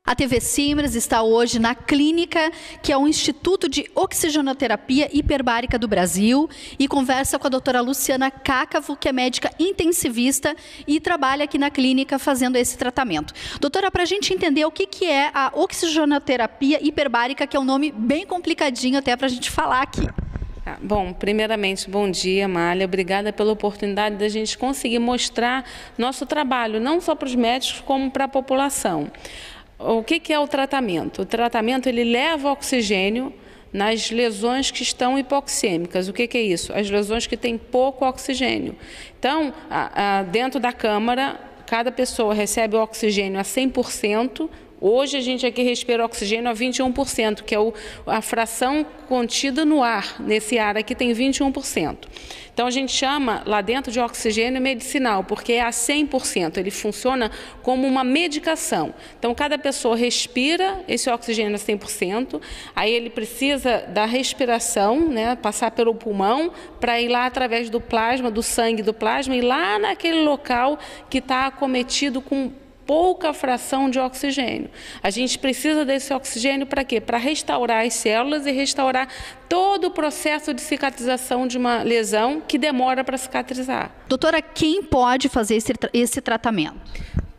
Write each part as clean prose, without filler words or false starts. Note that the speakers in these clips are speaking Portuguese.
A TV Simers está hoje na Clínica, que é o Instituto de Oxigenoterapia Hiperbárica do Brasil, e conversa com a doutora Luciana Cácavo, que é médica intensivista e trabalha aqui na clínica fazendo esse tratamento. Doutora, para a gente entender o que é a oxigenoterapia hiperbárica, que é um nome bem complicadinho até para a gente falar aqui. Bom, primeiramente, bom dia, Amália. Obrigada pela oportunidade da gente conseguir mostrar nosso trabalho, não só para os médicos, como para a população. O que é o tratamento? O tratamento ele leva oxigênio nas lesões que estão hipoxêmicas. O que é isso? As lesões que têm pouco oxigênio. Então, dentro da câmara, cada pessoa recebe o oxigênio a 100%. Hoje a gente aqui respira oxigênio a 21%, que é a fração contida no ar. Nesse ar aqui tem 21%. Então a gente chama lá dentro de oxigênio medicinal, porque é a 100%, ele funciona como uma medicação. Então cada pessoa respira esse oxigênio a 100%, aí ele precisa da respiração, né, passar pelo pulmão, para ir lá através do plasma, do sangue do plasma, e lá naquele local que está acometido com pouca fração de oxigênio. A gente precisa desse oxigênio para quê? Para restaurar as células e restaurar todo o processo de cicatrização de uma lesão que demora para cicatrizar. Doutora, quem pode fazer esse tratamento?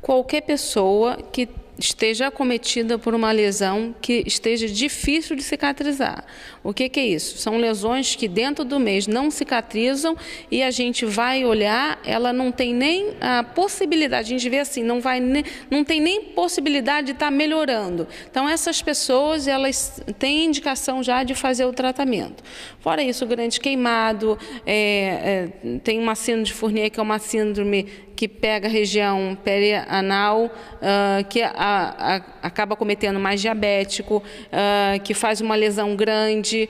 Qualquer pessoa que esteja acometida por uma lesão que esteja difícil de cicatrizar. O que é isso? São lesões que dentro do mês não cicatrizam e a gente vai olhar, ela não tem nem a possibilidade, a gente vê assim, não tem nem possibilidade de estar melhorando. Então essas pessoas, elas têm indicação já de fazer o tratamento. Fora isso, o grande queimado, tem uma síndrome de Fournier, que é uma síndrome que pega a região perianal, que acaba cometendo mais diabético, que faz uma lesão grande,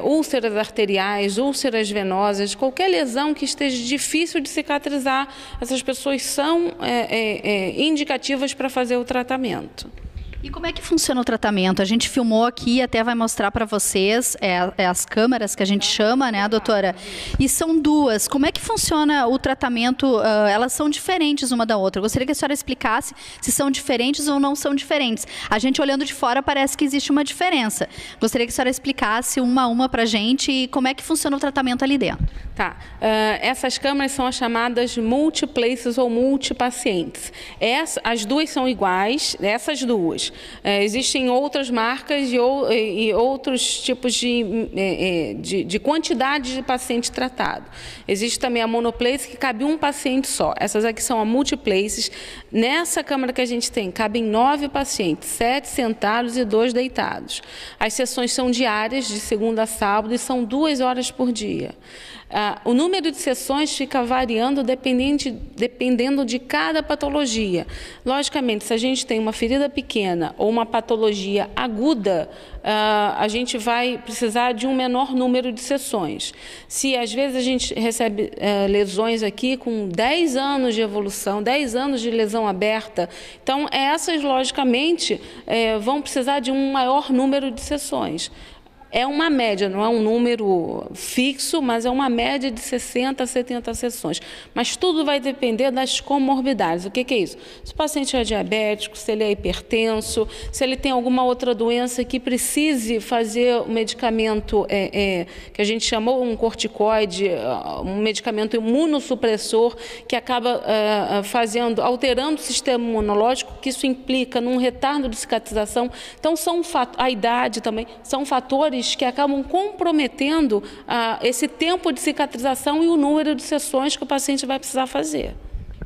úlceras arteriais, úlceras venosas, qualquer lesão que esteja difícil de cicatrizar, essas pessoas são indicativas para fazer o tratamento. E como é que funciona o tratamento? A gente filmou aqui, até vai mostrar para vocês, as câmeras que a gente chama, né, doutora? E são duas. Como é que funciona o tratamento? Elas são diferentes uma da outra. Eu gostaria que a senhora explicasse se são diferentes ou não são diferentes. A gente olhando de fora parece que existe uma diferença. Gostaria que a senhora explicasse uma a uma para a gente e como é que funciona o tratamento ali dentro. Tá. Essas câmeras são as chamadas multiplaces ou multipacientes. As duas são iguais, essas duas. Existem outras marcas e outros tipos de quantidade de paciente tratado. Existe também a monoplace, que cabe um paciente só. Essas aqui são a multiplaces. Nessa câmara que a gente tem, cabem 9 pacientes, 7 sentados e 2 deitados. As sessões são diárias, de segunda a sábado, e são 2 horas por dia. O número de sessões fica variando dependendo de cada patologia. Logicamente, se a gente tem uma ferida pequena ou uma patologia aguda, a gente vai precisar de um menor número de sessões. Se às vezes a gente recebe lesões aqui com 10 anos de evolução, 10 anos de lesão aberta, então essas, logicamente, vão precisar de um maior número de sessões. É uma média, não é um número fixo, mas é uma média de 60 a 70 sessões. Mas tudo vai depender das comorbidades. O que é isso? Se o paciente é diabético, se ele é hipertenso, se ele tem alguma outra doença que precise fazer o medicamento que a gente chamou um corticoide, um medicamento imunossupressor, que acaba alterando o sistema imunológico, que isso implica num retardo de cicatrização. Então, a idade também, são fatores que acabam comprometendo esse tempo de cicatrização e o número de sessões que o paciente vai precisar fazer.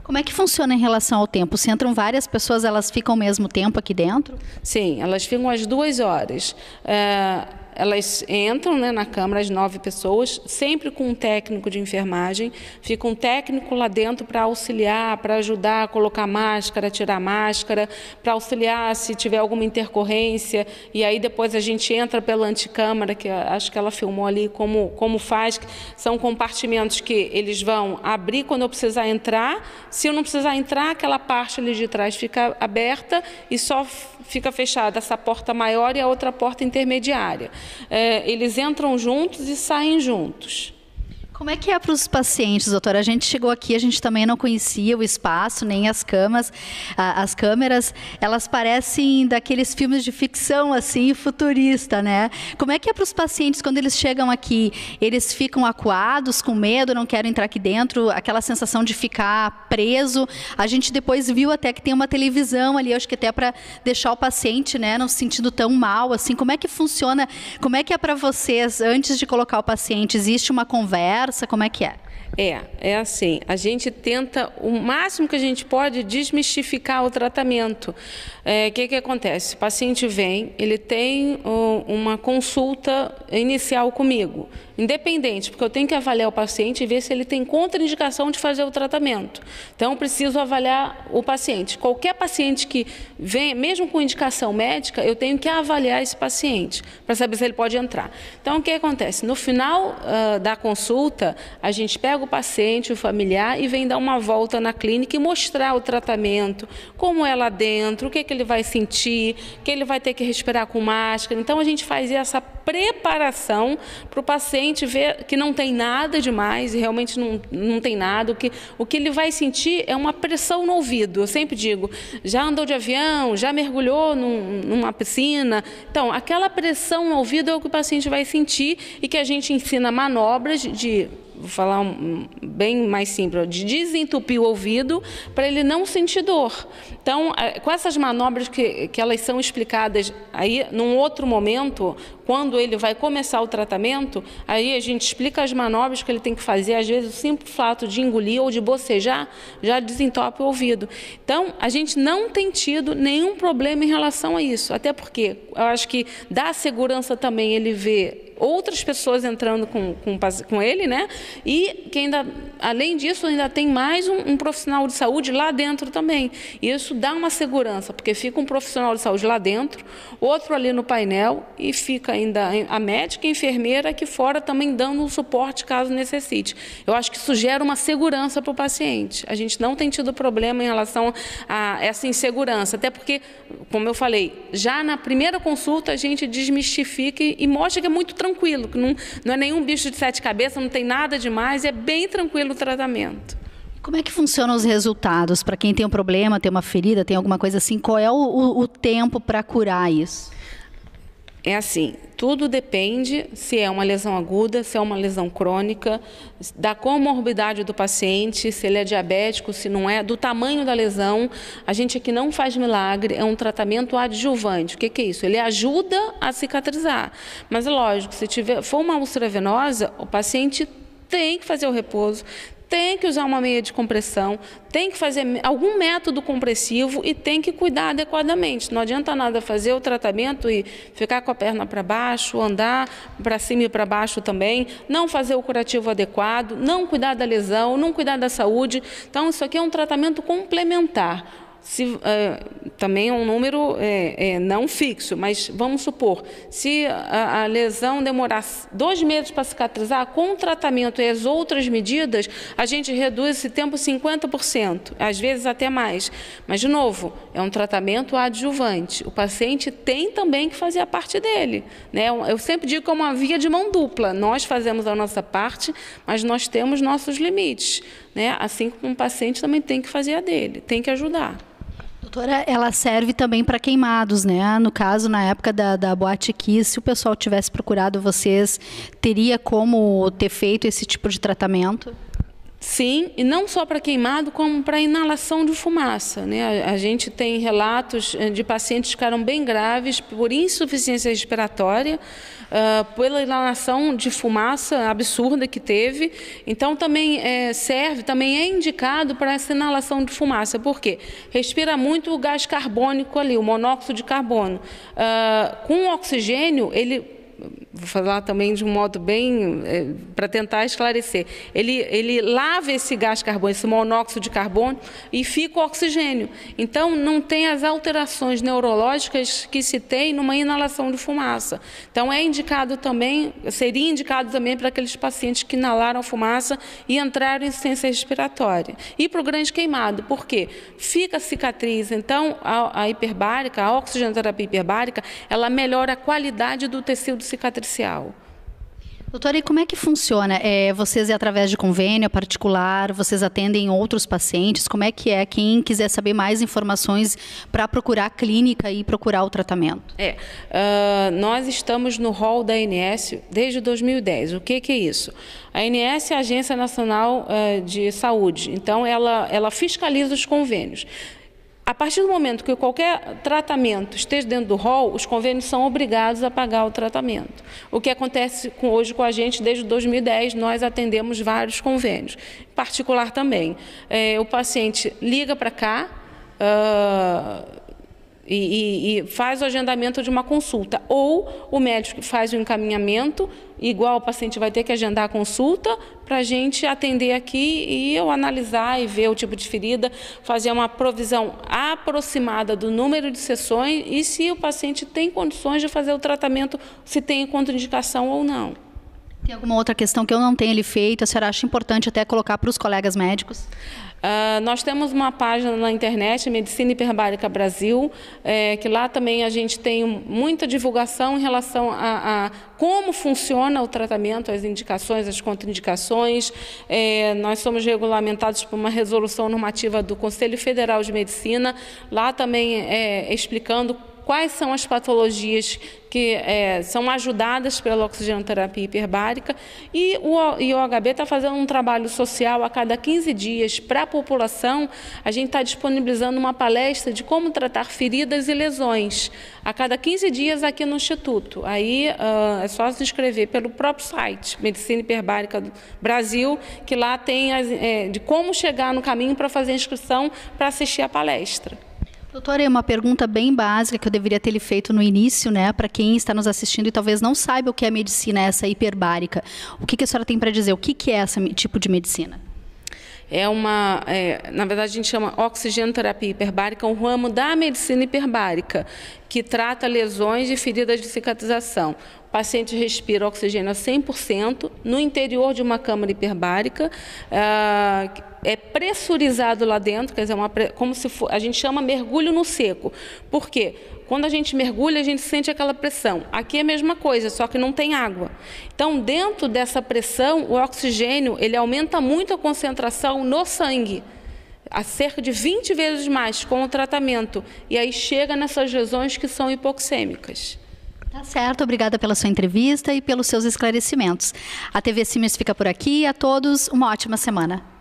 Como é que funciona em relação ao tempo? Se entram várias pessoas, elas ficam ao mesmo tempo aqui dentro? Sim, elas ficam às 2 horas. Elas entram, né, na câmara, as 9 pessoas, sempre com um técnico de enfermagem. Fica um técnico lá dentro para auxiliar, para ajudar a colocar máscara, tirar máscara, para auxiliar se tiver alguma intercorrência. E aí depois a gente entra pela anticâmara, que acho que ela filmou ali como faz. São compartimentos que eles vão abrir quando eu precisar entrar. Se eu não precisar entrar, aquela parte ali de trás fica aberta e só fica fechada essa porta maior e a outra porta intermediária. Eles entram juntos e saem juntos. Como é que é para os pacientes, doutora? A gente chegou aqui, a gente também não conhecia o espaço, nem as camas. As câmeras, elas parecem daqueles filmes de ficção, assim, futurista, né? Como é que é para os pacientes quando eles chegam aqui? Eles ficam acuados, com medo, não querem entrar aqui dentro? Aquela sensação de ficar preso? A gente depois viu até que tem uma televisão ali, acho que até para deixar o paciente, né, não se sentindo tão mal, assim. Como é que funciona? Como é que é para vocês, antes de colocar o paciente? Existe uma conversa? Como é que é? É assim, a gente tenta o máximo que a gente pode desmistificar o tratamento. Que acontece? O paciente vem, ele tem uma consulta inicial comigo, independente, porque eu tenho que avaliar o paciente e ver se ele tem contraindicação de fazer o tratamento. Então, eu preciso avaliar o paciente. Qualquer paciente que vem, mesmo com indicação médica, eu tenho que avaliar esse paciente, para saber se ele pode entrar. Então, o que acontece? No final da consulta, a gente pega o paciente, o familiar, e vem dar uma volta na clínica e mostrar o tratamento, como é lá dentro, o que ele vai sentir, que ele vai ter que respirar com máscara. Então, a gente faz essa preparação para o paciente ver que não tem nada demais, e realmente não tem nada. O que ele vai sentir é uma pressão no ouvido. Eu sempre digo, já andou de avião, já mergulhou numa piscina. Então, aquela pressão no ouvido é o que o paciente vai sentir, e que a gente ensina manobras vou falar bem mais simples, de desentupir o ouvido para ele não sentir dor. Então, com essas manobras que elas são explicadas aí num outro momento, quando ele vai começar o tratamento, aí a gente explica as manobras que ele tem que fazer. Às vezes, o simples fato de engolir ou de bocejar já desentope o ouvido. Então, a gente não tem tido nenhum problema em relação a isso, até porque eu acho que dá segurança também ele ver outras pessoas entrando com ele, né? E que ainda, além disso, ainda tem mais um profissional de saúde lá dentro também. E isso dá uma segurança, porque fica um profissional de saúde lá dentro, outro ali no painel, e fica ainda a médica e a enfermeira aqui fora também dando um suporte caso necessite. Eu acho que isso gera uma segurança para o paciente. A gente não tem tido problema em relação a essa insegurança, até porque, como eu falei, já na primeira consulta a gente desmistifica e mostra que é muito tranquilo, que não é nenhum bicho de 7 cabeças, não tem nada demais, é bem tranquilo o tratamento. Como é que funcionam os resultados? Para quem tem um problema, tem uma ferida, tem alguma coisa assim, qual é o tempo para curar isso? É assim, tudo depende se é uma lesão aguda, se é uma lesão crônica, da comorbidade do paciente, se ele é diabético, se não é, do tamanho da lesão. A gente aqui não faz milagre, é um tratamento adjuvante. O que é isso? Ele ajuda a cicatrizar. Mas é lógico, se for uma úlcera venosa, o paciente tem que fazer o repouso, tem que usar uma meia de compressão, tem que fazer algum método compressivo e tem que cuidar adequadamente. Não adianta nada fazer o tratamento e ficar com a perna para baixo, andar para cima e para baixo também, não fazer o curativo adequado, não cuidar da lesão, não cuidar da saúde. Então, isso aqui é um tratamento complementar. Também é um número não fixo, mas vamos supor, se a lesão demorar 2 meses para cicatrizar, com o tratamento e as outras medidas, a gente reduz esse tempo 50%, às vezes até mais. Mas, de novo, é um tratamento adjuvante. O paciente tem também que fazer a parte dele, né? Eu sempre digo que é uma via de mão dupla. Nós fazemos a nossa parte, mas nós temos nossos limites, né? Assim como um paciente também tem que fazer a dele, tem que ajudar. Doutora, ela serve também para queimados, né? No caso, na época da Boate Kiss, se o pessoal tivesse procurado vocês, teria como ter feito esse tipo de tratamento? Sim, e não só para queimado, como para inalação de fumaça, né? A gente tem relatos de pacientes que ficaram bem graves por insuficiência respiratória, pela inalação de fumaça absurda que teve. Então, também também é indicado para essa inalação de fumaça. Por quê? Respira muito o gás carbônico ali, o monóxido de carbono. Com o oxigênio, vou falar também de um modo bem, para tentar esclarecer, ele lava esse gás carbônico, esse monóxido de carbono, e fica o oxigênio. Então, não tem as alterações neurológicas que se tem numa inalação de fumaça. Então, seria indicado também para aqueles pacientes que inalaram fumaça e entraram em insuficiência respiratória. E para o grande queimado, por quê? Fica cicatriz. Então, a hiperbárica, a oxigenoterapia hiperbárica, ela melhora a qualidade do tecido cicatricial. Doutora, e como é que funciona? Vocês, através de convênio particular, vocês atendem outros pacientes? Como é que quem quiser saber mais informações para procurar a clínica e procurar o tratamento? Nós estamos no hall da ANS desde 2010. O que é isso? A ANS é a Agência Nacional de Saúde, então ela fiscaliza os convênios. A partir do momento que qualquer tratamento esteja dentro do hall, os convênios são obrigados a pagar o tratamento. O que acontece hoje com a gente, desde 2010, nós atendemos vários convênios. Em particular também, o paciente liga para cá, e faz o agendamento de uma consulta, ou o médico faz o encaminhamento, igual o paciente vai ter que agendar a consulta para a gente atender aqui e eu analisar e ver o tipo de ferida, fazer uma provisão aproximada do número de sessões e se o paciente tem condições de fazer o tratamento, se tem contraindicação ou não. Tem alguma outra questão que eu não tenha lhe feito, a senhora acha importante até colocar para os colegas médicos? Nós temos uma página na internet, Medicina Hiperbárica Brasil, que lá também a gente tem muita divulgação em relação a como funciona o tratamento, as indicações, as contraindicações. Nós somos regulamentados por uma resolução normativa do Conselho Federal de Medicina, lá também explicando quais são as patologias que são ajudadas pela oxigenoterapia hiperbárica e o OHB está fazendo um trabalho social a cada 15 dias para a população. A gente está disponibilizando uma palestra de como tratar feridas e lesões a cada 15 dias aqui no Instituto. Aí é só se inscrever pelo próprio site, Medicina Hiperbárica do Brasil, que lá tem de como chegar no caminho para fazer a inscrição para assistir a palestra. Doutora, é uma pergunta bem básica que eu deveria ter lhe feito no início, né, para quem está nos assistindo e talvez não saiba o que é medicina, essa hiperbárica. O que a senhora tem para dizer? O que é esse tipo de medicina? Na verdade, a gente chama oxigenoterapia hiperbárica, um ramo da medicina hiperbárica, que trata lesões e feridas de cicatrização. O paciente respira oxigênio a 100% no interior de uma câmara hiperbárica, é pressurizado lá dentro, quer dizer, como se a gente chama mergulho no seco. Por quê? Quando a gente mergulha, a gente sente aquela pressão. Aqui é a mesma coisa, só que não tem água. Então, dentro dessa pressão, o oxigênio ele aumenta muito a concentração no sangue, a cerca de 20 vezes mais com o tratamento. E aí chega nessas lesões que são hipoxêmicas. Tá certo, obrigada pela sua entrevista e pelos seus esclarecimentos. A TV Simers fica por aqui. A todos, uma ótima semana.